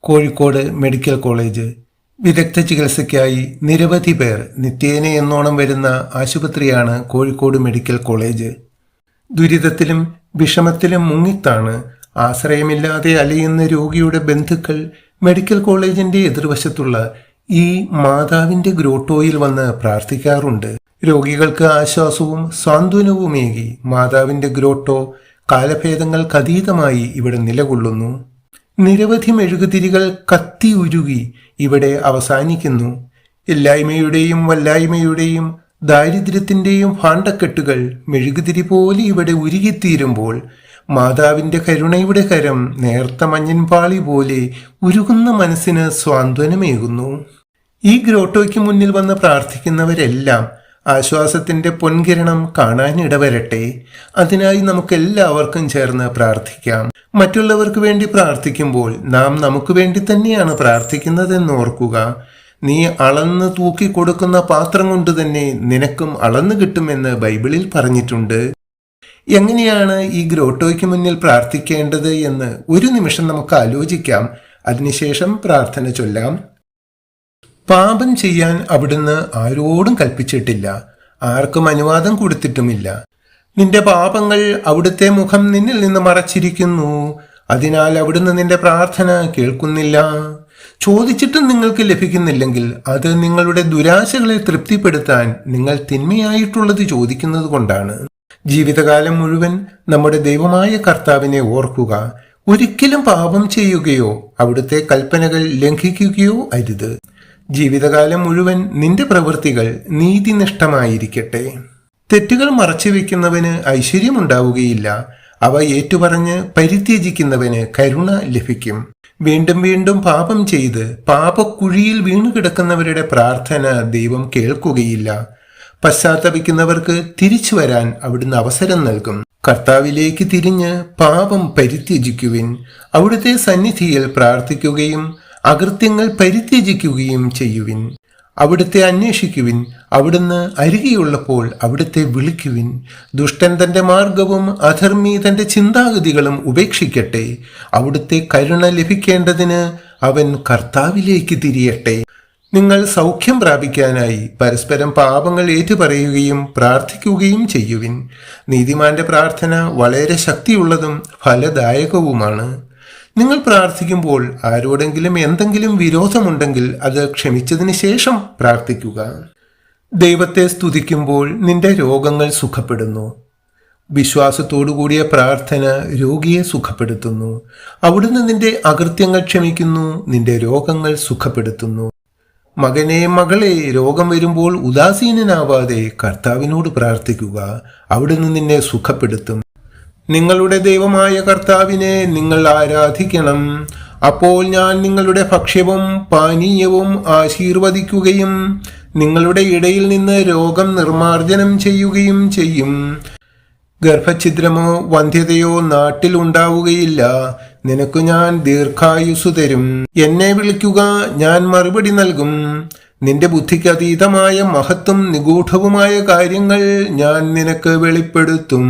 Kozhikode medical college വിദഗ്ധ ചികിത്സയ്ക്കായി നിരവധി പേർ നിത്യേന എന്നോണം വരുന്ന ആശുപത്രിയാണ് കോഴിക്കോട് മെഡിക്കൽ കോളേജ്. ദുരിതത്തിലും വിഷമത്തിലും മുങ്ങിത്താണ് ആശ്രയമില്ലാതെ അലയുന്ന രോഗിയുടെ ബന്ധുക്കൾ മെഡിക്കൽ കോളേജിന്റെ എതിർവശത്തുള്ള ഈ മാതാവിന്റെ ഗ്രോട്ടോയിൽ വന്ന് പ്രാർത്ഥിക്കാറുണ്ട്. രോഗികൾക്ക് ആശ്വാസവും സാന്ത്വനവുമേകി മാതാവിന്റെ ഗ്രോട്ടോ കാലഭേദങ്ങൾക്കതീതമായി ഇവിടെ നിലകൊള്ളുന്നു. നിരവധി മെഴുകുതിരികൾ കത്തി ഉരുകി ഇവിടെ അവസാനിക്കുന്നു. ഇല്ലായ്മയുടെയും വല്ലായ്മയുടെയും ദാരിദ്ര്യത്തിന്റെയും ഭാണ്ഡക്കെട്ടുകൾ മെഴുകുതിരി പോലെ ഇവിടെ ഉരുകിത്തീരുമ്പോൾ മാതാവിന്റെ കരുണയുടെ കരം നേർത്ത മഞ്ഞൻപാളി പോലെ ഉരുകുന്ന മനസ്സിന് സ്വാന്തനമേകുന്നു. ഈ ഗ്രോട്ടോയ്ക്ക് മുന്നിൽ വന്ന് പ്രാർത്ഥിക്കുന്നവരെല്ലാം ആശ്വാസത്തിന്റെ പൊൻകിരണം കാണാനിടവരട്ടെ. അതിനായി നമുക്കെല്ലാവർക്കും ചേർന്ന് പ്രാർത്ഥിക്കാം. മറ്റുള്ളവർക്ക് വേണ്ടി പ്രാർത്ഥിക്കുമ്പോൾ നാം നമുക്ക് വേണ്ടി തന്നെയാണ് പ്രാർത്ഥിക്കുന്നതെന്ന് ഓർക്കുക. നീ അളന്ന് തൂക്കിക്കൊടുക്കുന്ന പാത്രം കൊണ്ട് തന്നെ നിനക്കും അളന്നു കിട്ടുമെന്ന് ബൈബിളിൽ പറഞ്ഞിട്ടുണ്ട്. എങ്ങനെയാണ് ഈ ഗ്രോട്ടോയ്ക്ക് മുന്നിൽ പ്രാർത്ഥിക്കേണ്ടത് എന്ന് ഒരു നിമിഷം നമുക്ക് ആലോചിക്കാം. അതിനുശേഷം പ്രാർത്ഥന ചൊല്ലാം. പാപം ചെയ്യാൻ അവിടുന്ന് ആരോടും കൽപ്പിച്ചിട്ടില്ല, ആർക്കും അനുവാദം കൊടുത്തിട്ടുമില്ല. നിന്റെ പാപങ്ങൾ അവിടുത്തെ മുഖം നിന്നിൽ നിന്ന് മറച്ചിരിക്കുന്നു. അതിനാൽ അവിടുന്ന് നിന്റെ പ്രാർത്ഥന കേൾക്കുന്നില്ല. ചോദിച്ചിട്ടും നിങ്ങൾക്ക് ലഭിക്കുന്നില്ലെങ്കിൽ അത് നിങ്ങളുടെ ദുരാശകളെ തൃപ്തിപ്പെടുത്താൻ നിങ്ങൾ തിന്മയായിട്ടുള്ളത് ചോദിക്കുന്നത് കൊണ്ടാണ്. ജീവിതകാലം മുഴുവൻ നമ്മുടെ ദൈവമായ കർത്താവിനെ ഓർക്കുക. ഒരിക്കലും പാപം ചെയ്യുകയോ അവിടുത്തെ കൽപ്പനകൾ ലംഘിക്കുകയോ അരുത്. ജീവിതകാലം മുഴുവൻ നിന്റെ പ്രവൃത്തികൾ നീതിനിഷ്ഠമായിരിക്കട്ടെ. തെറ്റുകൾ മറച്ചുവെക്കുന്നവന് ഐശ്വര്യമുണ്ടാവുകയില്ല. അവ ഏറ്റുപറഞ്ഞ് പരിത്യജിക്കുന്നവന് കരുണ ലഭിക്കും. വീണ്ടും വീണ്ടും പാപം ചെയ്ത് പാപക്കുഴിയിൽ വീണുകിടക്കുന്നവരുടെ പ്രാർത്ഥന ദൈവം കേൾക്കുകയില്ല. പശ്ചാത്തപിക്കുന്നവർക്ക് തിരിച്ചു വരാൻ അവിടുന്ന് അവസരം നൽകും. കർത്താവിലേക്ക് തിരിഞ്ഞ് പാപം പരിത്യജിക്കുവിൻ. അവിടുത്തെ സന്നിധിയിൽ പ്രാർത്ഥിക്കുകയും അകൃത്യങ്ങൾ പരിത്യജിക്കുകയും ചെയ്യുവിൻ. അവിടുത്തെ അന്വേഷിക്കുവിൻ. അവിടുന്ന് അരികെയുള്ളപ്പോൾ അവിടുത്തെ വിളിക്കുവിൻ. ദുഷ്ടൻ തന്റെ മാർഗവും അധർമ്മി തന്റെ ചിന്താഗതികളും ഉപേക്ഷിക്കട്ടെ. അവിടുത്തെ കരുണ ലഭിക്കേണ്ടതിന് അവൻ കർത്താവിലേക്ക് തിരിയട്ടെ. നിങ്ങൾ സൗഖ്യം പ്രാപിക്കാനായി പരസ്പരം പാപങ്ങൾ ഏറ്റുപറയുകയും പ്രാർത്ഥിക്കുകയും ചെയ്യുവിൻ. നീതിമാന്റെ പ്രാർത്ഥന വളരെ ശക്തിയുള്ളതും ഫലദായകവുമാണ്. നിങ്ങൾ പ്രാർത്ഥിക്കുമ്പോൾ ആരോടെങ്കിലും എന്തെങ്കിലും വിരോധമുണ്ടെങ്കിൽ അത് ക്ഷമിച്ചതിന് ശേഷം പ്രാർത്ഥിക്കുക. ദൈവത്തെ സ്തുതിക്കുമ്പോൾ നിന്റെ രോഗങ്ങൾ സുഖപ്പെടുന്നു. വിശ്വാസത്തോടുകൂടിയ പ്രാർത്ഥന രോഗിയെ സുഖപ്പെടുത്തുന്നു. അവിടുന്ന് നിന്റെ അകൃത്യങ്ങൾ ക്ഷമിക്കുന്നു, നിന്റെ രോഗങ്ങൾ സുഖപ്പെടുത്തുന്നു. മകനെ, മകളെ, രോഗം വരുമ്പോൾ ഉദാസീനനാവാതെ കർത്താവിനോട് പ്രാർത്ഥിക്കുക. അവിടുന്ന് നിന്നെ സുഖപ്പെടുത്തും. നിങ്ങളുടെ ദൈവമായ കർത്താവിനെ നിങ്ങൾ ആരാധിക്കണം. അപ്പോൾ ഞാൻ നിങ്ങളുടെ ഭക്ഷ്യവും പാനീയവും ആശീർവദിക്കുകയും നിങ്ങളുടെ ഇടയിൽ നിന്ന് രോഗം നിർമാർജനം ചെയ്യുകയും ചെയ്യും. ഗർഭഛിദ്രമോ വന്ധ്യതയോ നാട്ടിൽ ഉണ്ടാവുകയില്ല. നിനക്ക് ഞാൻ ദീർഘായുസ് തരും. എന്നെ വിളിക്കുക, ഞാൻ മറുപടി നൽകും. നിന്റെ ബുദ്ധിക്ക് അതീതമായ മഹത്തും നിഗൂഢവുമായ കാര്യങ്ങൾ ഞാൻ നിനക്ക് വെളിപ്പെടുത്തും.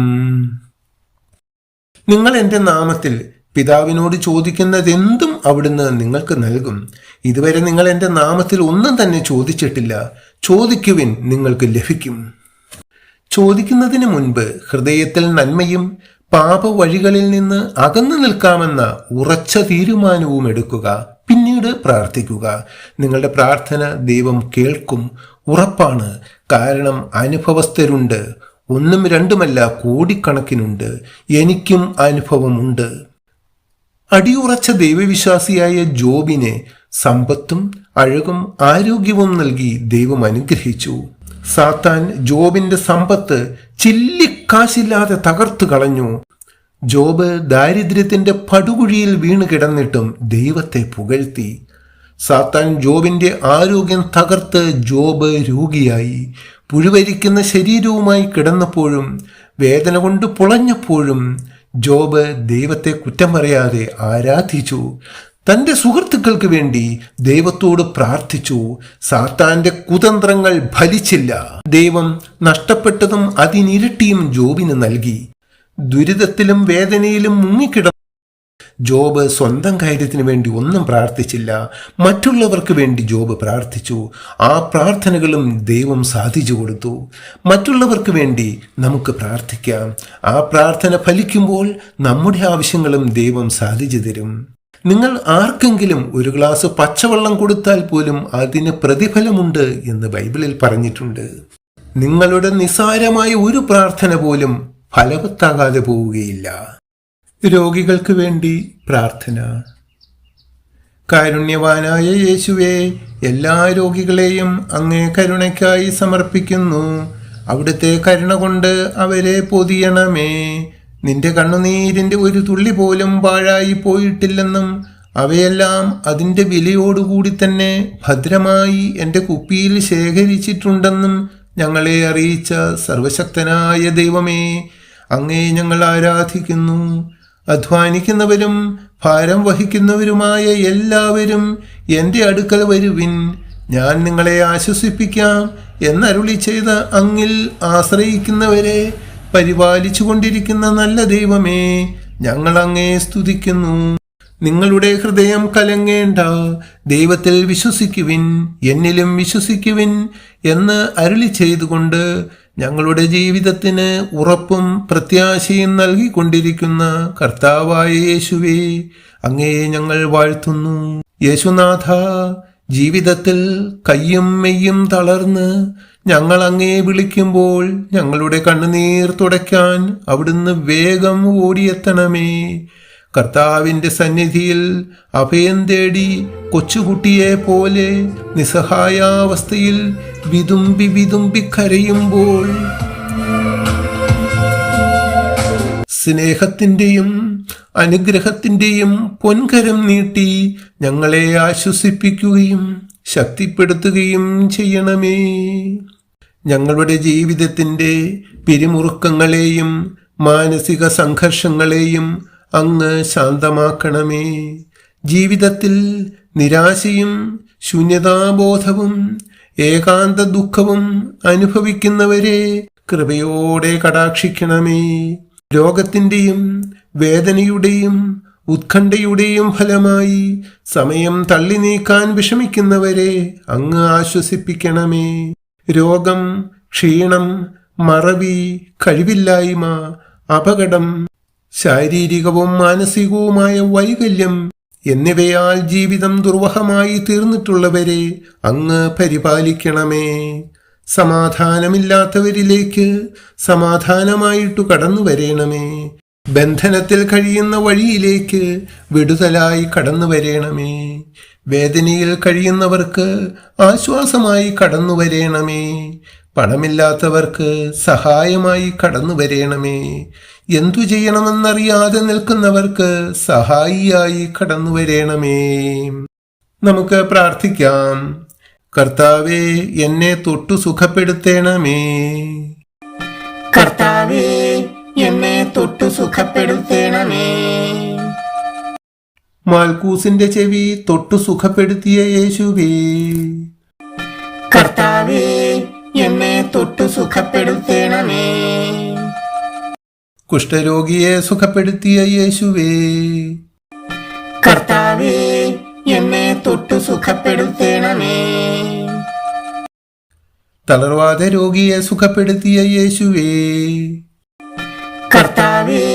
നിങ്ങൾ എൻ്റെ നാമത്തിൽ പിതാവിനോട് ചോദിക്കുന്നതെന്തും അവിടുന്ന് നിങ്ങൾക്ക് നൽകും. ഇതുവരെ നിങ്ങൾ എൻ്റെ നാമത്തിൽ ഒന്നും തന്നെ ചോദിച്ചിട്ടില്ല. ചോദിക്കുവിൻ, നിങ്ങൾക്ക് ലഭിക്കും. ചോദിക്കുന്നതിന് മുൻപ് ഹൃദയത്തിൽ നന്മയും പാപവഴികളിൽ നിന്ന് അകന്നു നിൽക്കാമെന്ന ഉറച്ച തീരുമാനവും എടുക്കുക. പിന്നീട് പ്രാർത്ഥിക്കുക. നിങ്ങളുടെ പ്രാർത്ഥന ദൈവം കേൾക്കും, ഉറപ്പാണ്. കാരണം അനുഭവസ്ഥരുണ്ട്. ഒന്നും രണ്ടുമല്ല, കോടിക്കണക്കിനുണ്ട്. എനിക്കും അനുഭവമുണ്ട്. അടിയുറച്ച ദൈവവിശ്വാസിയായ ജോബിനെ സമ്പത്തും അഴകും ആരോഗ്യവും നൽകി ദൈവം അനുഗ്രഹിച്ചു. സാത്താൻ ജോബിന്റെ സമ്പത്ത് ചില്ലിക്കാശില്ലാതെ തകർത്തു കളഞ്ഞു. ജോബ് ദാരിദ്ര്യത്തിന്റെ പടുകുഴിയിൽ വീണ് കിടന്നിട്ടും ദൈവത്തെ പുകഴ്ത്തി. സാത്താൻ ജോബിന്റെ ആരോഗ്യം തകർത്ത് ജോബ് രോഗിയായി. പുഴുവരിക്കുന്ന ശരീരവുമായി കിടന്നപ്പോഴും വേദന കൊണ്ട് പുളഞ്ഞപ്പോഴും ജോബ് ദൈവത്തെ കുറ്റം പറയാതെ ആരാധിച്ചു. തന്റെ സുഹൃത്തുക്കൾക്ക് വേണ്ടി ദൈവത്തോട് പ്രാർത്ഥിച്ചു. സാത്താന്റെ കുതന്ത്രങ്ങൾ ഫലിച്ചില്ല. ദൈവം നഷ്ടപ്പെട്ടതും അതിനിരട്ടിയും ജോബിന് നൽകി. ദുരിതത്തിലും വേദനയിലും മുങ്ങിക്കിട ജോബ് സ്വന്തം കാര്യത്തിന് വേണ്ടി ഒന്നും പ്രാർത്ഥിച്ചില്ല, മറ്റുള്ളവർക്ക് വേണ്ടി ജോബ് പ്രാർത്ഥിച്ചു. ആ പ്രാർത്ഥനകളും ദൈവം സാധിച്ചു കൊടുത്തു. മറ്റുള്ളവർക്ക് വേണ്ടി നമുക്ക് പ്രാർത്ഥിക്കാം. ആ പ്രാർത്ഥന ഫലിക്കുമ്പോൾ നമ്മുടെ ആവശ്യങ്ങളും ദൈവം സാധിച്ചു തരും. നിങ്ങൾ ആർക്കെങ്കിലും ഒരു ഗ്ലാസ് പച്ചവെള്ളം കൊടുത്താൽ പോലും അതിന് പ്രതിഫലമുണ്ട് എന്ന് ബൈബിളിൽ പറഞ്ഞിട്ടുണ്ട്. നിങ്ങളുടെ നിസ്സാരമായ ഒരു പ്രാർത്ഥന പോലും ഫലവത്താകാതെ പോവുകയില്ല. രോഗികൾക്ക് വേണ്ടി പ്രാർത്ഥന. കാരുണ്യവാനായ യേശുവേ, എല്ലാ രോഗികളെയും അങ്ങേ കരുണയ്ക്കായി സമർപ്പിക്കുന്നു. അവിടുത്തെ കരുണ കൊണ്ട് അവരെ പൊതിയണമേ. നിന്റെ കണ്ണുനീരിന്റെ ഒരു തുള്ളി പോലും പാഴായി പോയിട്ടില്ലെന്നും അവയെല്ലാം അതിൻ്റെ വിലയോടുകൂടി തന്നെ ഭദ്രമായി എൻ്റെ കുപ്പിയിൽ ശേഖരിച്ചിട്ടുണ്ടെന്നും ഞങ്ങളെ അറിയിച്ച സർവശക്തനായ ദൈവമേ, അങ്ങേ ഞങ്ങൾ ആരാധിക്കുന്നു. അധ്വാനിക്കുന്നവരും ഭാരം വഹിക്കുന്നവരുമായ എല്ലാവരും എൻ്റെ അടുക്കൽ വരുവിൻ, ഞാൻ നിങ്ങളെ ആശ്വസിപ്പിക്കാം എന്നരുളി ചെയ്ത അങ്ങിൽ ആശ്രയിക്കുന്നവരെ പരിപാലിച്ചു കൊണ്ടിരിക്കുന്ന നല്ല ദൈവമേ, ഞങ്ങൾ അങ്ങേ സ്തുതിക്കുന്നു. നിങ്ങളുടെ ഹൃദയം കലങ്ങേണ്ട, ദൈവത്തിൽ വിശ്വസിക്കുവിൻ, എന്നിലും വിശ്വസിക്കുവിൻ എന്ന് അരുളി ചെയ്തുകൊണ്ട് ഞങ്ങളുടെ ജീവിതത്തിന് ഉറപ്പും പ്രത്യാശയും നൽകിക്കൊണ്ടിരിക്കുന്ന കർത്താവായ യേശുവേ, അങ്ങേ ഞങ്ങൾ വാഴ്ത്തുന്നു. യേശുനാഥ, ജീവിതത്തിൽ കയ്യും മെയ്യും തളർന്ന് ഞങ്ങൾ അങ്ങേ വിളിക്കുമ്പോൾ ഞങ്ങളുടെ കണ്ണുനീർ തുടയ്ക്കാൻ അവിടുന്ന് വേഗം ഓടിയെത്തണമേ. കർത്താവിൻ്റെ സന്നിധിയിൽ അഭയം തേടി കൊച്ചുകുട്ടിയെ പോലെ നിസ്സഹായാവസ്ഥയിൽ വിതുമ്പി വിതുമ്പി കരയുമ്പോൾ സ്നേഹത്തിൻ്റെയും അനുഗ്രഹത്തിൻ്റെയും പൊൻകരം നീട്ടി ഞങ്ങളെ ആശ്വസിപ്പിക്കുകയും ശക്തിപ്പെടുത്തുകയും ചെയ്യണമേ. ഞങ്ങളുടെ ജീവിതത്തിൻ്റെ പിരിമുറുക്കങ്ങളെയും മാനസിക സംഘർഷങ്ങളെയും അങ്ങ് ശാന്തമാക്കണമേ. ജീവിതത്തിൽ നിരാശയും ശൂന്യതാബോധവും ഏകാന്ത ദുഃഖവും അനുഭവിക്കുന്നവരെ കൃപയോടെ കടാക്ഷിക്കണമേ. രോഗത്തിൻ്റെയും വേദനയുടെയും ഉത്കണ്ഠയുടെയും ഫലമായി സമയം തള്ളി നീക്കാൻ വിഷമിക്കുന്നവരെ അങ്ങ് ആശ്വസിപ്പിക്കണമേ. രോഗം, ക്ഷീണം, മറവി, കഴിവില്ലായ്മ, അപകടം, ശാരീരികവും മാനസികവുമായ വൈകല്യം എന്നിവയാൽ ജീവിതം ദുർവഹമായി തീർന്നിട്ടുള്ളവരെ അങ്ങ് പരിപാലിക്കണമേ. സമാധാനമില്ലാത്തവരിലേക്ക് സമാധാനമായിട്ടു കടന്നു വരേണമേ. ബന്ധനത്തിൽ കഴിയുന്ന വഴിയിലേക്ക് വിടുതലായി കടന്നു വരേണമേ. വേദനയിൽ കഴിയുന്നവർക്ക് ആശ്വാസമായി കടന്നു വരേണമേ. പണമില്ലാത്തവർക്ക് സഹായമായി കടന്നു വരേണമേ. എന്തു ചെയ്യണമെന്നറിയാതെ നിൽക്കുന്നവർക്ക് സഹായിയായി കടന്നു വരേണമേ. നമുക്ക് പ്രാർത്ഥിക്കാം. കർത്താവേ, എന്നെ തൊട്ടു സുഖപ്പെടുത്തേണമേ. കർത്താവേ, എന്നെ തൊട്ടു സുഖപ്പെടുത്തേണമേ. മാൽക്കൂസിന്റെ ചെവി തൊട്ടു സുഖപ്പെടുത്തിയ യേശുവേ, കർത്താവേ, എന്നെ തൊട്ടു സുഖപ്പെടുത്തേണമേ. കുഷ്ഠരോഗിയെ സുഖപ്പെടുത്തിയ യേശുവേ, കർത്താവേ, എന്നെ തൊട്ടു സുഖപ്പെടുത്തേണമേ. തളർവാദ രോഗിയെ സുഖപ്പെടുത്തിയ യേശുവേ, കർത്താവേ,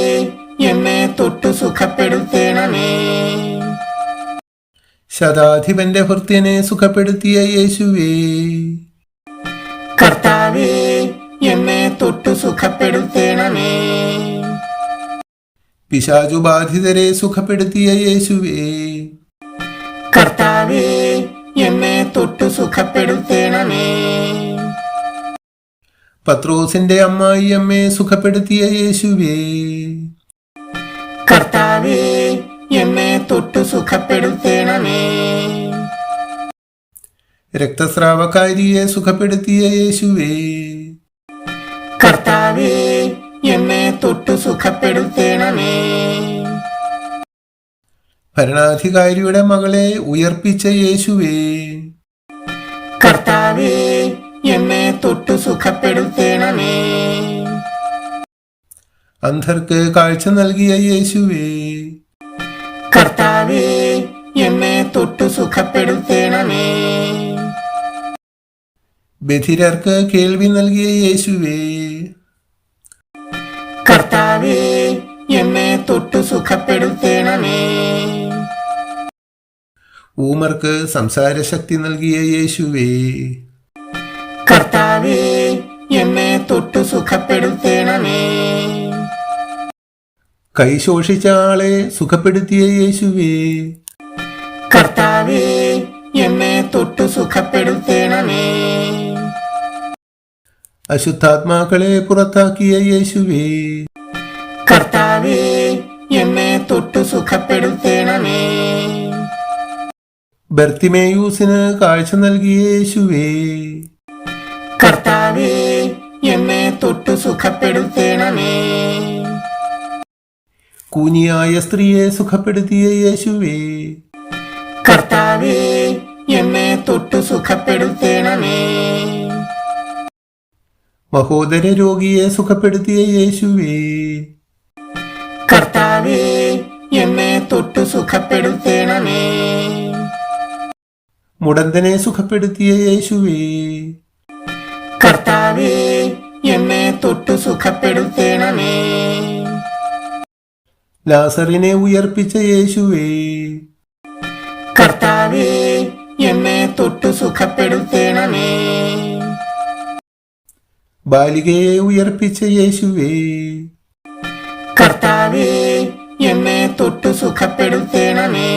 എന്നെ തൊട്ടു സുഖപ്പെടുത്തേണമേ. ശതാധിപന്റെ ഭൃത്യനെ സുഖപ്പെടുത്തിയ യേശുവേ, കർത്താവേ, എന്നെ തൊട്ടു സുഖപ്പെടുത്തേണമേ. പിശാചുബാധിതരെ സുഖപ്പെടുത്തിയ യേശുവേ, കർത്താവേ, എന്നെ തൊട്ടു സുഖപ്പെടുത്തേണമേ. പത്രോസിന്റെ അമ്മായിയമ്മയെ സുഖപ്പെടുത്തിയ യേശുവേ, കർത്താവേ, എന്നെ തൊട്ടു സുഖപ്പെടുത്തേണമേ. രക്തസ്രാവക്കാരിയെ സുഖപ്പെടുത്തിയ യേശുവേ, കർത്താവേ, എന്നെ തൊട്ടു സുഖപ്പെടുത്തേണമേ. ഭരണാധികാരിയുടെ മകളെ ഉയർപ്പിച്ച യേശുവേ, കർത്താവേ, എന്നെ തൊട്ടു സുഖപ്പെടുത്തേണമേ. അന്ധർക്ക് കാഴ്ച നൽകിയ യേശുവേ, കർത്താവേ എന്നെ തൊട്ടു സുഖപ്പെടുത്തേണമേ. ബധിരർക്ക് കേൾവി നൽകിയ യേശുവേ, കർത്താവേ എന്നെ തൊട്ടു സുഖപ്പെടുത്തേണമേ. ഊമർക്ക് സംസാരശക്തി നൽകിയ യേശുവേ, കർത്താവേ എന്നെ തൊട്ടു സുഖപ്പെടുത്തേണമേ. കൈ ശോഷിച്ച ആളെ സുഖപ്പെടുത്തിയ യേശുവേ, കർത്താവേ എന്നെ തൊട്ടു സുഖപ്പെടുത്തേണമേ. അശുദ്ധാത്മാക്കളെ പുറത്താക്കിയ യേശുവേ, കർത്താവേ എന്നെ തൊട്ടു സുഖപ്പെടുത്തേണമേ. ബർത്തിമേയൂസിന് കാഴ്ച നൽകിയ യേശുവേ, കർത്താവേ എന്നെ തൊട്ടു സുഖപ്പെടുത്തേണമേ. കൂനിയായ സ്ത്രീയെ സുഖപ്പെടുത്തിയ യേശുവേ, കർത്താവേ എന്നെ തൊട്ടു സുഖപ്പെടുത്തേണമേ. മഹോദര രോഗിയെ സുഖപ്പെടുത്തിയ യേശുവേ, കർത്താവേ എന്നെ തൊട്ടു സുഖപ്പെടുത്തേണമേ. മുടന്തനെ സുഖപ്പെടുത്തിയ യേശുവേ, കർത്താവേ എന്നെ തൊട്ടു സുഖപ്പെടുത്തേണമേ. ലാസറിനെ ഉയർപ്പിച്ച യേശുവേ, കർത്താവേ എന്നെ തൊട്ടു സുഖപ്പെടുത്തേണമേ. ബാലികയെ ഉയർപ്പിച്ച യേശുവേ, കർത്താവേ എന്നെ തൊട്ടു സുഖപ്പെടുത്തേണമേ.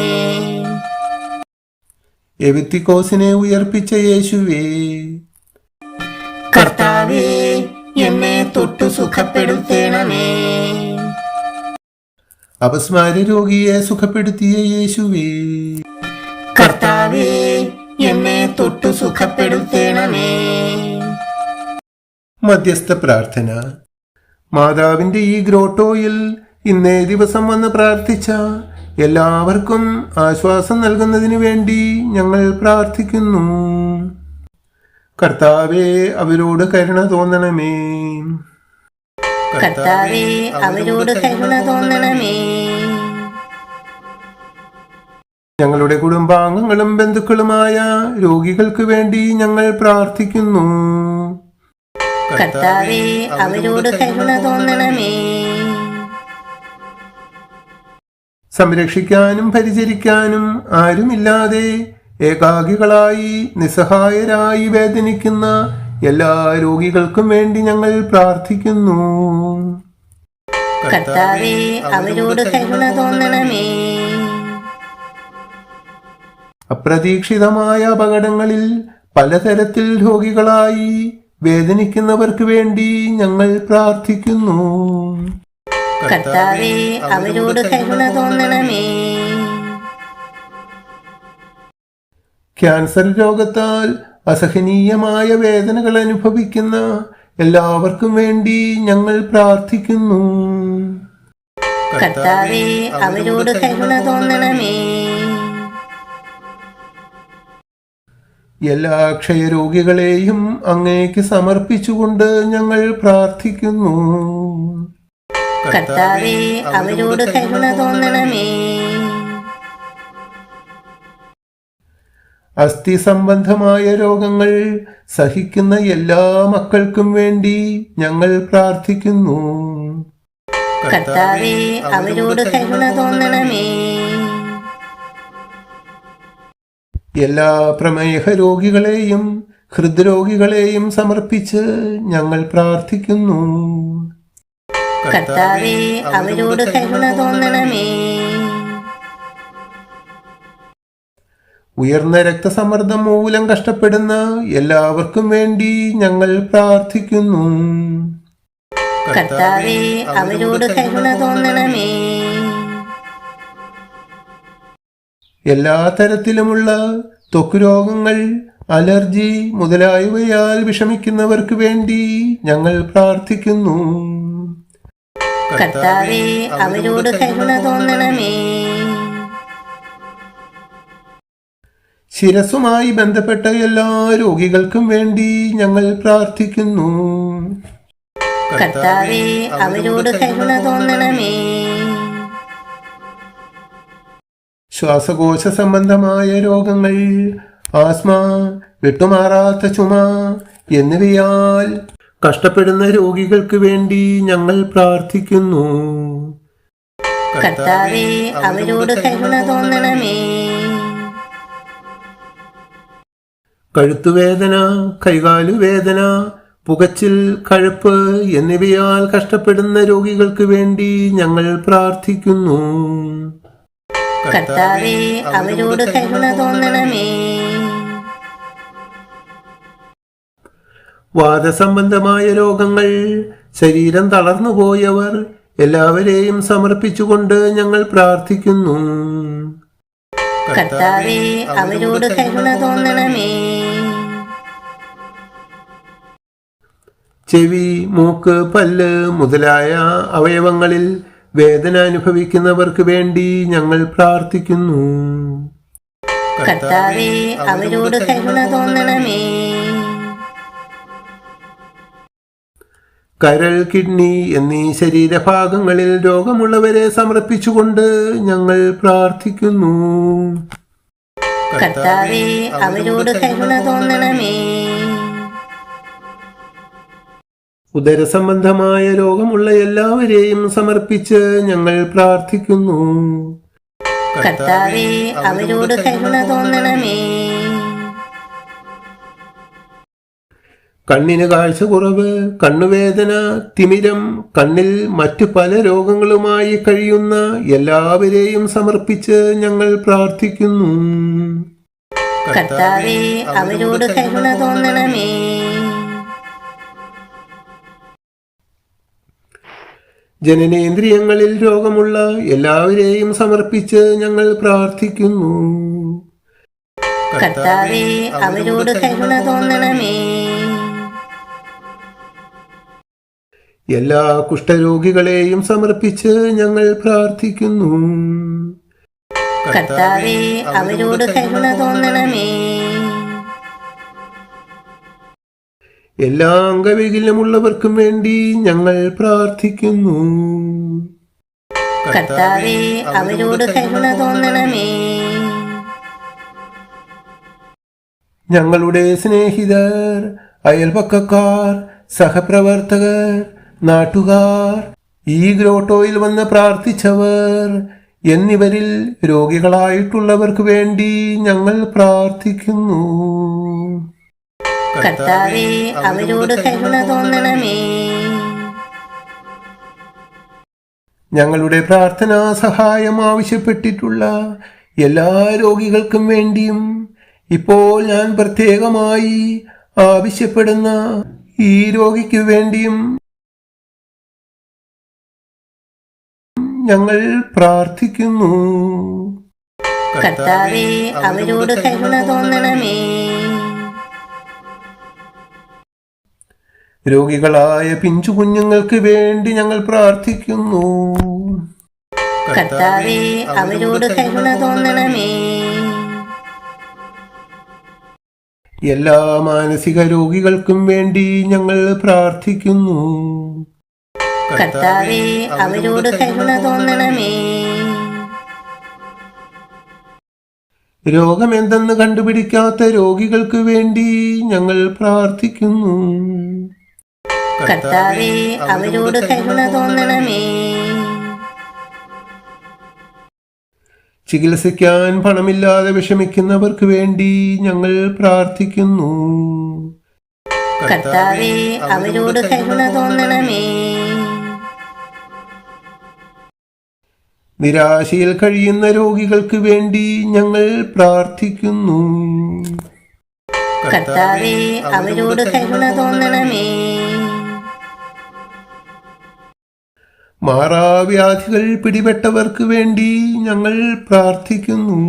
എവിത്തിക്കോസിനെ ഉയർപ്പിച്ച യേശുവേ, കർത്താവേ എന്നെ തൊട്ടു സുഖപ്പെടുത്തേണമേ. അപസ്മാര രോഗിയെ സുഖപ്പെടുത്തിയ യേശുവേ, കർത്താവേ എന്നെ തൊട്ടു സുഖപ്പെടുത്തേണമേ. മധ്യസ്ഥ പ്രാർത്ഥന. മാതാവിന്റെ ഈ ഗ്രോട്ടോയിൽ ഇന്നേ ദിവസം വന്ന് പ്രാർത്ഥിച്ച എല്ലാവർക്കും ആശ്വാസം നൽകുന്നതിന് വേണ്ടി ഞങ്ങൾ പ്രാർത്ഥിക്കുന്നു. കർത്താവേ, അവരോട് കരുണ തോന്നണമേ. കർത്താവേ, അവരോട് കരുണ തോന്നണമേ. ഞങ്ങളുടെ കുടുംബാംഗങ്ങളും ബന്ധുക്കളുമായ രോഗികൾക്ക് വേണ്ടി ഞങ്ങൾ പ്രാർത്ഥിക്കുന്നു. കർത്താവേ, അവരോട് കരുണ തോന്നണമേ. സംരക്ഷിക്കാനും പരിചരിക്കാനും ആരുമില്ലാതെ ഏകാകികളായി നിസ്സഹായരായി വേദനിക്കുന്ന എല്ലാ രോഗികൾക്കും വേണ്ടി ഞങ്ങൾ പ്രാർത്ഥിക്കുന്നു. കർത്താവേ, അവരോട് കരുണ തോന്നണമേ. അപ്രതീക്ഷിതമായ അപകടങ്ങളിൽ പലതരത്തിൽ രോഗികളായി വേദനിക്കുന്നവർക്ക് വേണ്ടി ഞങ്ങൾ പ്രാർത്ഥിക്കുന്നു. കർത്താവേ, അവരോട് കരുണ തോന്നണമേ. ക്യാൻസർ രോഗത്താൽ അസഹനീയമായ വേദനകൾ അനുഭവിക്കുന്ന എല്ലാവർക്കും വേണ്ടി ഞങ്ങൾ പ്രാർത്ഥിക്കുന്നു. കർത്താവേ, അവരോട് കരുണ തോന്നണമേ. എല്ലാ ക്ഷയരോഗികളെയും അങ്ങേക്ക് സമർപ്പിച്ചുകൊണ്ട് ഞങ്ങൾ പ്രാർത്ഥിക്കുന്നു. കർത്താവേ, അവരോട് കരുണ തോന്നണമേ. അസ്ഥി സംബന്ധമായ രോഗങ്ങൾ സഹിക്കുന്ന എല്ലാ മക്കൾക്കും വേണ്ടി ഞങ്ങൾ പ്രാർത്ഥിക്കുന്നു. കർത്താവേ, അവരോട് കരുണ തോന്നണമേ. എല്ലാ പ്രമേഹ രോഗികളെയും ഹൃദ്രോഗികളെയും സമർപ്പിച്ച് ഞങ്ങൾ പ്രാർത്ഥിക്കുന്നു. കർത്താവേ, അവരോട് കരുണ തോന്നണമേ. ഉയർന്ന രക്തസമ്മർദ്ദം മൂലം കഷ്ടപ്പെടുന്ന എല്ലാവർക്കും വേണ്ടി ഞങ്ങൾ പ്രാർത്ഥിക്കുന്നു. കർത്താവേ, അവരോട് കരുണ തോന്നണമേ. എല്ലാ തരത്തിലുമുള്ള ത്വക്ക് രോഗങ്ങൾ, അലർജി മുതലായവയാൽ വിഷമിക്കുന്നവർക്ക് വേണ്ടി ഞങ്ങൾ പ്രാർത്ഥിക്കുന്നു. കർത്താവേ, അവരോട് കരുണ തോന്നണമേ. ശിരസുമായി ബന്ധപ്പെട്ട എല്ലാ രോഗികൾക്കും വേണ്ടി ഞങ്ങൾ പ്രാർത്ഥിക്കുന്നു. കർത്താവേ, അവരോട് കരുണ തോന്നണമേ. ശ്വാസകോശ സംബന്ധമായ രോഗങ്ങൾ, ആസ്മ, വിട്ടുമാറാത്ത ചുമ എന്നിവയാൽ കഷ്ടപ്പെടുന്ന രോഗികൾക്ക് വേണ്ടി ഞങ്ങൾ പ്രാർത്ഥിക്കുന്നു. കർത്താവേ, അവരോട് കരുണ തോന്നണമേ. കഴുത്തുവേദന, കൈകാലുവേദന, പുകച്ചിൽ, കഴപ്പ് എന്നിവയാൽ കഷ്ടപ്പെടുന്ന രോഗികൾക്ക് വേണ്ടി ഞങ്ങൾ പ്രാർത്ഥിക്കുന്നു. കർത്താവേ, അവരോട് കരുണ തോന്നണമേ. വാദസംബന്ധമായ രോഗങ്ങൾ, ശരീരം തളർന്നുപോയവർ എല്ലാവരെയും സമർപ്പിച്ചുകൊണ്ട് ഞങ്ങൾ പ്രാർത്ഥിക്കുന്നു. കർത്താവേ, അവരോട് കരുണ തോന്നണമേ. ചെവി, മൂക്ക്, പല്ല് മുതലായ അവയവങ്ങളിൽ വേദന അനുഭവിക്കുന്നവർക്ക് വേണ്ടി ഞങ്ങൾ പ്രാർത്ഥിക്കുന്നു. കർത്താവേ, അവരോട് കരുണ തോന്നണമേ. കരൾ, കിഡ്നി എന്നീ ശരീരഭാഗങ്ങളിൽ രോഗമുള്ളവരെ സമർപ്പിച്ചുകൊണ്ട് ഞങ്ങൾ പ്രാർത്ഥിക്കുന്നു. കർത്താവേ, അവരോട് കരുണ തോന്നണമേ. ഉദരസംബന്ധമായ രോഗമുള്ള എല്ലാവരെയും സമർപ്പിച്ച് ഞങ്ങൾ പ്രാർത്ഥിക്കുന്നു. കർത്താവേ, അവരോട് കരുണ തോന്നണമേ. കണ്ണിന് കാഴ്ചക്കുറവ്, കണ്ണുവേദന, തിമിരം, കണ്ണിൽ മറ്റു പല രോഗങ്ങളുമായി കഴിയുന്ന എല്ലാവരെയും സമർപ്പിച്ച് ഞങ്ങൾ പ്രാർത്ഥിക്കുന്നു. കർത്താവേ, അവരോട് കരുണ തോന്നണമേ. ജനനേന്ദ്രിയങ്ങളിൽ രോഗമുള്ള എല്ലാവരെയും സമർപ്പിച്ച് ഞങ്ങൾ പ്രാർത്ഥിക്കുന്നു. കർത്താവേ, അവരോട് കരുണ തോന്നണമേ. എല്ലാ കുഷ്ഠരോഗികളെയും സമർപ്പിച്ച് ഞങ്ങൾ പ്രാർത്ഥിക്കുന്നു. കർത്താവേ, അവരോട് കരുണ തോന്നണമേ. എല്ലാ അംഗവൈകല്യമുള്ളവർക്കും വേണ്ടി ഞങ്ങൾ പ്രാർത്ഥിക്കുന്നു. കർത്താവേ, അവരോട് കരുണ തോന്നണമേ. ഞങ്ങളുടെ സ്നേഹിതർ, അയൽപക്കക്കാർ, സഹപ്രവർത്തകർ, നാട്ടുകാർ, ഈ ഗ്രോട്ടോയിൽ വന്ന് പ്രാർത്ഥിച്ചവർ എന്നിവരിൽ രോഗികളായിട്ടുള്ളവർക്ക് വേണ്ടി ഞങ്ങൾ പ്രാർത്ഥിക്കുന്നു. കർത്താവേ, അവരോട് കരുണ തോന്നണമേ. ഞങ്ങളുടെ പ്രാർത്ഥനാ സഹായം ആവശ്യപ്പെട്ടിട്ടുള്ള എല്ലാ രോഗികൾക്കും വേണ്ടിയും ഇപ്പോൾ ഞാൻ പ്രത്യേകമായി ആവശ്യപ്പെടുന്ന ഈ രോഗിക്ക് വേണ്ടിയും ഞങ്ങൾ പ്രാർത്ഥിക്കുന്നു. കർത്താവേ, അവരോട് കരുണ തോന്നണമേ. രോഗികളായ പിഞ്ചു കുഞ്ഞുങ്ങൾക്ക് വേണ്ടി ഞങ്ങൾ പ്രാർത്ഥിക്കുന്നു. കർത്താവേ, അവരോട് കരുണ തോന്നണമേ. എല്ലാ മാനസിക രോഗികൾക്കും വേണ്ടി ഞങ്ങൾ പ്രാർത്ഥിക്കുന്നു. കർത്താവേ, അവരോട് കരുണ തോന്നണമേ. രോഗമെന്തെന്ന് കണ്ടുപിടിക്കാത്ത രോഗികൾക്ക് വേണ്ടി ഞങ്ങൾ പ്രാർത്ഥിക്കുന്നു. കർത്താവേ, അവരോട് കരുണ തോന്നണമേ. ചികിത്സിക്കാൻ പണമില്ലാതെ വിഷമിക്കുന്നവർക്ക് വേണ്ടി ഞങ്ങൾ പ്രാർത്ഥിക്കുന്നു. കർത്താവേ, അവരോട് കരുണ തോന്നണമേ. നിരാശയിൽ കഴിയുന്ന രോഗികൾക്ക് വേണ്ടി ഞങ്ങൾ പ്രാർത്ഥിക്കുന്നു. കർത്താവേ, അവരോട് കരുണ തോന്നണമേ. മാറാവ്യാധികൾ പിടിപെട്ടവർക്ക് വേണ്ടി ഞങ്ങൾ പ്രാർത്ഥിക്കുന്നു.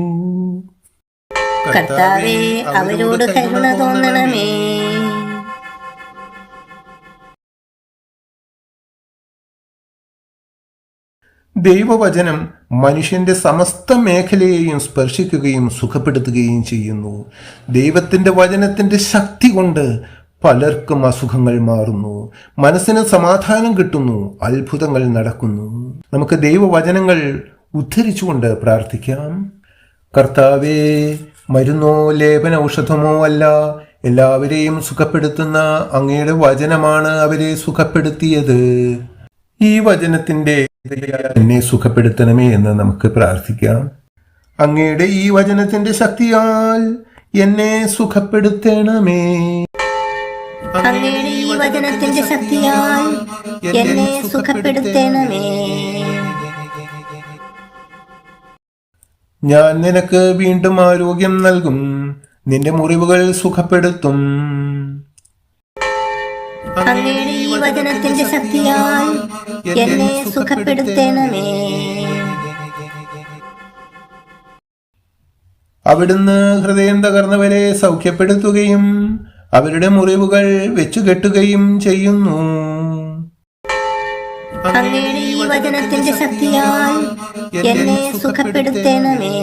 കർത്താവേ, അവരോട് കരുണ തോന്നണമേ. ദൈവവചനം മനുഷ്യന്റെ സമസ്ത മേഖലയെയും സ്പർശിക്കുകയും സുഖപ്പെടുത്തുകയും ചെയ്യുന്നു. ദൈവത്തിന്റെ വചനത്തിന്റെ ശക്തി കൊണ്ട് പലർക്കും അസുഖങ്ങൾ മാറുന്നു, മനസ്സിന് സമാധാനം കിട്ടുന്നു, അത്ഭുതങ്ങൾ നടക്കുന്നു. നമുക്ക് ദൈവവചനങ്ങൾ ഉദ്ധരിച്ചുകൊണ്ട് പ്രാർത്ഥിക്കാം. കർത്താവേ, മരുന്നോ ലേപന ഔഷധമോ അല്ല, എല്ലാവരെയും സുഖപ്പെടുത്തുന്ന അങ്ങയുടെ വചനമാണ് അവരെ സുഖപ്പെടുത്തിയത്. ഈ വചനത്തിന്റെ എന്നെ സുഖപ്പെടുത്തണമേ എന്ന് നമുക്ക് പ്രാർത്ഥിക്കാം. അങ്ങയുടെ ഈ വചനത്തിന്റെ ശക്തിയാൽ എന്നെ സുഖപ്പെടുത്തണമേ. അങ്ങയുടെ ഈ വചനത്തിന്റെ ശക്തിയാൽ എന്നെ സുഖപ്പെടുത്തണമേ. ഞാൻ നിനക്ക് വീണ്ടും ആരോഗ്യം നൽകും, നിന്റെ മുറിവുകൾ സുഖപ്പെടുത്തും. അങ്ങയുടെ ഈ വചനത്തിന്റെ ശക്തിയാൽ എന്നെ സുഖപ്പെടുത്തണമേ. അവിടുന്ന് ഹൃദയം തകർന്നവരെ സൗഖ്യപ്പെടുത്തുകയും അവരുടെ മുറിവുകൾ വെച്ചുകെട്ടുകയും ചെയ്യുന്നു. അങ്ങയുടെ ഈ വചനത്തിന്റെ ശക്തിയാൽ എന്നെ സുഖപ്പെടുത്തണമേ.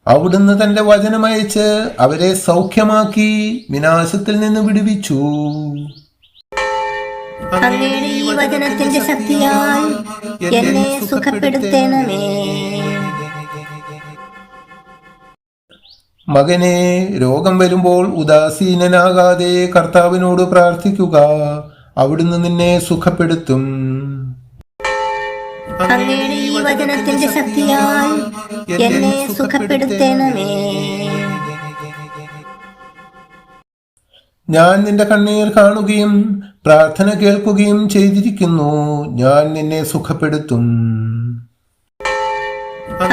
അവിടുന്ന് തന്റെ വചനമയച്ച് അവരെ സൗഖ്യമാക്കി വിനാശത്തിൽ നിന്ന് വിടുവിച്ചു. അങ്ങയുടെ ഈ വചനത്തിന്റെ ശക്തിയാൽ എന്നെ സുഖപ്പെടുത്തണമേ. മകനെ, രോഗം വരുമ്പോൾ ഉദാസീനനാകാതെ കർത്താവിനോട് പ്രാർത്ഥിക്കുക, അവിടുന്ന് നിന്നെ സുഖപ്പെടുത്തും. അങ്ങയുടെ ഈ വചനത്തിന്റെ ശക്തിയാൽ എന്നെ സുഖപ്പെടുത്തണമേ. ഞാൻ നിന്റെ കണ്ണീർ കാണുകയും പ്രാർത്ഥന കേൾക്കുകയും ചെയ്തിരിക്കുന്നു. ഞാൻ നിന്നെ സുഖപ്പെടുത്തും.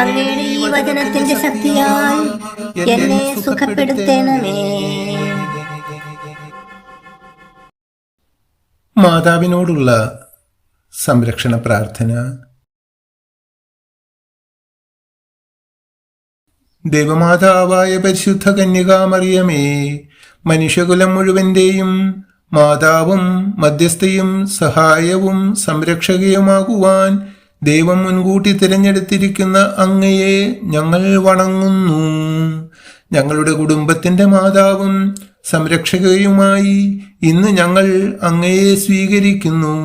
അങ്ങയുടെ ഈ വചനത്തിന്റെ ശക്തിയാൽ എന്നെ സുഖപ്പെടുത്തണമേ. മാതാവിനോടുള്ള സംരക്ഷണ പ്രാർത്ഥന. ദൈവമാതാവായ പരിശുദ്ധ കന്യകാമറിയമേ, മനുഷ്യകുലം മുഴുവന്റെയും മാതാവും മധ്യസ്ഥയും സഹായവും സംരക്ഷകയുമാകുവാൻ ദൈവം മുൻകൂട്ടി തിരഞ്ഞെടുത്തിരിക്കുന്ന അങ്ങയെ ഞങ്ങൾ വണങ്ങുന്നു. ഞങ്ങളുടെ കുടുംബത്തിന്റെ മാതാവും സംരക്ഷകയുമായി ഇന്ന് ഞങ്ങൾ അങ്ങയെ സ്വീകരിക്കുന്നു.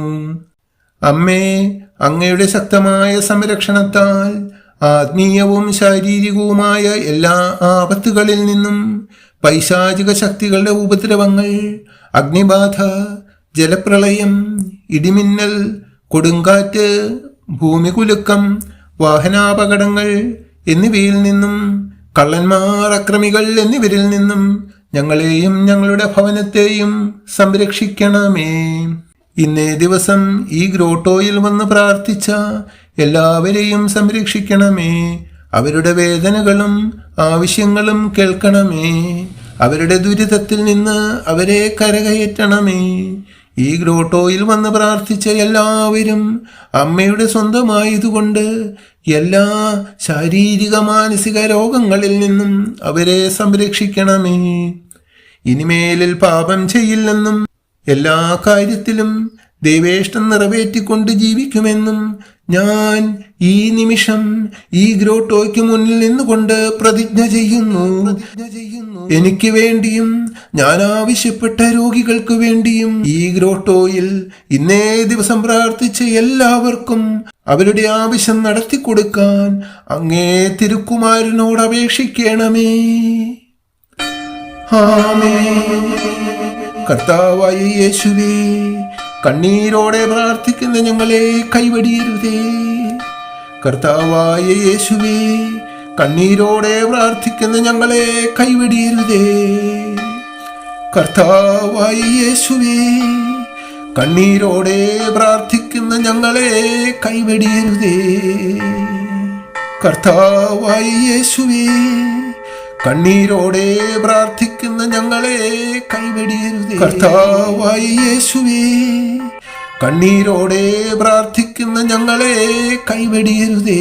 അമ്മേ, അങ്ങയുടെ ശക്തമായ സംരക്ഷണത്താൽ ആത്മീയവും ശാരീരികവുമായ എല്ലാ ആപത്തുകളിൽ നിന്നും, പൈശാചിക ശക്തികളുടെ ഉപദ്രവങ്ങൾ, അഗ്നിബാധ, ജലപ്രളയം, ഇടിമിന്നൽ, കൊടുങ്കാറ്റ്, ഭൂമികുലുക്കം, വാഹനാപകടങ്ങൾ എന്നിവയിൽ നിന്നും, കള്ളന്മാർ, അക്രമികൾ എന്നിവരിൽ നിന്നും ഞങ്ങളെയും ഞങ്ങളുടെ ഭവനത്തെയും സംരക്ഷിക്കണമേ. ഇന്നേ ദിവസം ഈ ഗ്രോട്ടോയിൽ വന്ന് പ്രാർത്ഥിച്ച എല്ലാവരെയും സംരക്ഷിക്കണമേ. അവരുടെ വേദനകളും ആവശ്യങ്ങളും കേൾക്കണമേ. അവരുടെ ദുരിതത്തിൽ നിന്ന് അവരെ കരകയറ്റണമേ. ഈ ഗ്രോട്ടോയിൽ വന്ന് പ്രാർത്ഥിച്ച എല്ലാവരും അമ്മയുടെ സ്വന്തമായതുകൊണ്ട് എല്ലാ ശാരീരിക മാനസിക രോഗങ്ങളിൽ നിന്നും അവരെ സംരക്ഷിക്കണമേ. ഇനിമേലിൽ പാപം ചെയ്യില്ലെന്നും എല്ലാ കാര്യത്തിലും ദൈവേഷ്ടം നിറവേറ്റിക്കൊണ്ട് ജീവിക്കുമെന്നും ഞാൻ ഈ നിമിഷം ഈ ഗ്രോട്ടോയ്ക്ക് മുന്നിൽ നിന്നുകൊണ്ട് പ്രതിജ്ഞ ചെയ്യുന്നു. എനിക്ക് വേണ്ടിയും ഞാൻ ആവശ്യപ്പെട്ട രോഗികൾക്ക് വേണ്ടിയും ഈ ഗ്രോട്ടോയിൽ ഇന്നേ ദിവസം പ്രാർത്ഥിച്ച എല്ലാവർക്കും അവരുടെ ആവശ്യം നടത്തിക്കൊടുക്കാൻ അങ്ങേ തിരുക്കുമാരനോട് അപേക്ഷിക്കണമേ. ആമേൻ. കർത്താവായ യേശുവേ, കണ്ണീരോടെ പ്രാർത്ഥിക്കുന്ന ഞങ്ങളെ കൈവടിയരുതേ. കർത്താവായ യേശുവേ, കണ്ണീരോടെ പ്രാർത്ഥിക്കുന്ന ഞങ്ങളെ കൈവടിയരുതേ. കർത്താവായ യേശുവേ, കണ്ണീരോടെ പ്രാർത്ഥിക്കുന്ന ഞങ്ങളെ കൈവടിയരുതേ. കർത്താവായ യേശുവേ, കണ്ണീരോടെ പ്രാർത്ഥിക്കുന്ന ഞങ്ങളെ കൈവടിയരുതേ. കർത്താവായ യേശുവേ, കണ്ണീരോടെ പ്രാർത്ഥിക്കുന്ന ഞങ്ങളെ കൈവടിയരുതേ.